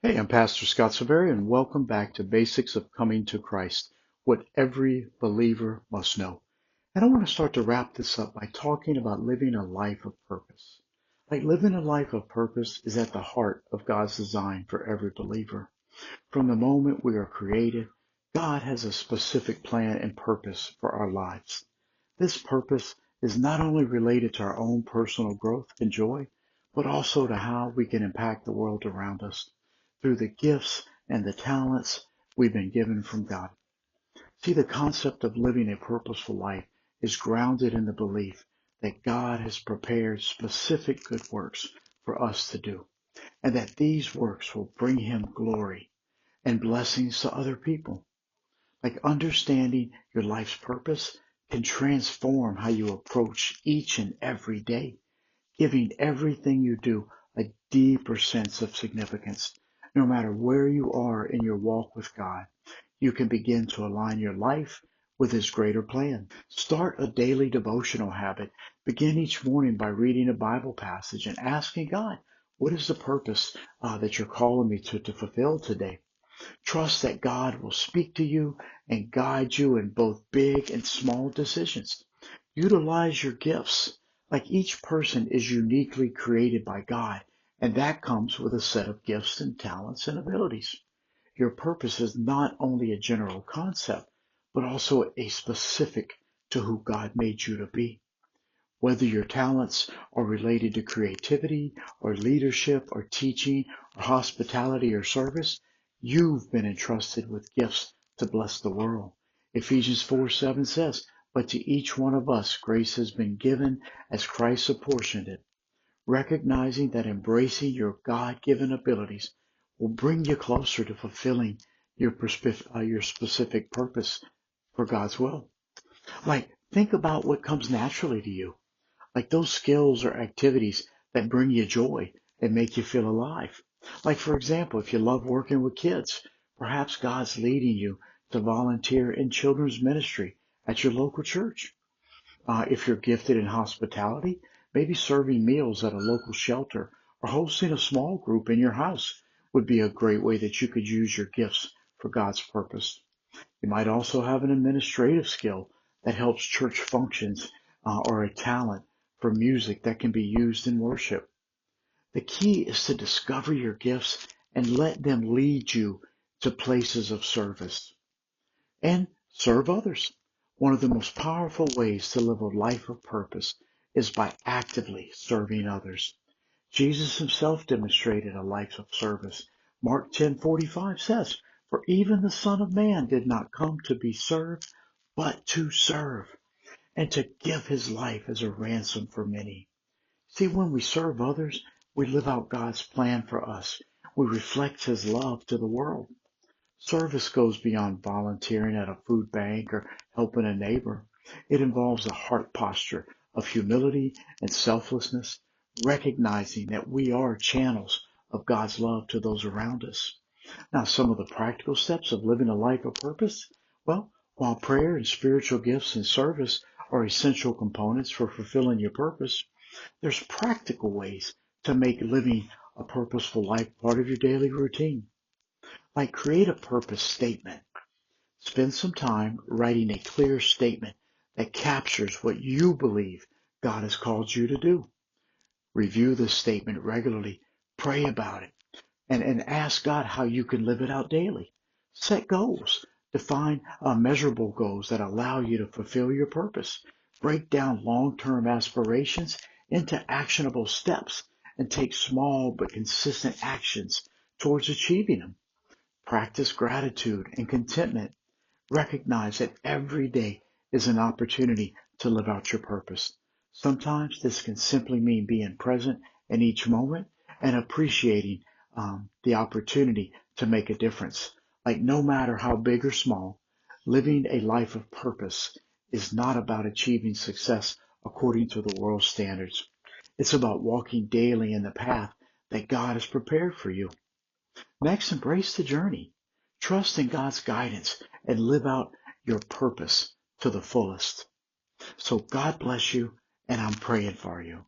Hey, I'm Pastor Scott Severy, and welcome back to Basics of Coming to Christ, what every believer must know. And I want to start to wrap this up by talking about living a life of purpose. Like living a life of purpose is at the heart of God's design for every believer. From the moment we are created, God has a specific plan and purpose for our lives. This purpose is not only related to our own personal growth and joy, but also to how we can impact the world around us through the gifts and the talents we've been given from God. See, the concept of living a purposeful life is grounded in the belief that God has prepared specific good works for us to do, and that these works will bring Him glory and blessings to other people. Like understanding your life's purpose can transform how you approach each and every day, giving everything you do a deeper sense of significance. No matter where you are in your walk with God, you can begin to align your life with His greater plan. Start a daily devotional habit. Begin each morning by reading a Bible passage and asking God, what is the purpose that you're calling me to fulfill today? Trust that God will speak to you and guide you in both big and small decisions. Utilize your gifts. Like each person is uniquely created by God, and that comes with a set of gifts and talents and abilities. Your purpose is not only a general concept, but also a specific to who God made you to be. Whether your talents are related to creativity or leadership or teaching or hospitality or service, you've been entrusted with gifts to bless the world. Ephesians 4:7 says, but to each one of us grace has been given as Christ apportioned it. Recognizing that embracing your God-given abilities will bring you closer to fulfilling your specific purpose for God's will. Like, think about what comes naturally to you, like those skills or activities that bring you joy and make you feel alive. Like, for example, if you love working with kids, perhaps God's leading you to volunteer in children's ministry at your local church. If you're gifted in hospitality, maybe serving meals at a local shelter or hosting a small group in your house would be a great way that you could use your gifts for God's purpose. You might also have an administrative skill that helps church functions or a talent for music that can be used in worship. The key is to discover your gifts and let them lead you to places of service and serve others. One of the most powerful ways to live a life of purpose is by actively serving others. Jesus himself demonstrated a life of service. Mark 10:45 says, for even the Son of Man did not come to be served, but to serve, and to give his life as a ransom for many. See, when we serve others, we live out God's plan for us. We reflect his love to the world. Service goes beyond volunteering at a food bank or helping a neighbor. It involves a heart posture of humility and selflessness, recognizing that we are channels of God's love to those around us. Now, some of the practical steps of living a life of purpose. Well, while prayer and spiritual gifts and service are essential components for fulfilling your purpose, there's practical ways to make living a purposeful life part of your daily routine. Like create a purpose statement. Spend some time writing a clear statement that captures what you believe God has called you to do. Review this statement regularly. Pray about it and ask God how you can live it out daily. Set goals. Define measurable goals that allow you to fulfill your purpose. Break down long-term aspirations into actionable steps and take small but consistent actions towards achieving them. Practice gratitude and contentment. Recognize that every day is an opportunity to live out your purpose. Sometimes this can simply mean being present in each moment and appreciating the opportunity to make a difference. Like no matter how big or small, living a life of purpose is not about achieving success according to the world's standards. It's about walking daily in the path that God has prepared for you. Next, embrace the journey. Trust in God's guidance and live out your purpose to the fullest. So God bless you, and I'm praying for you.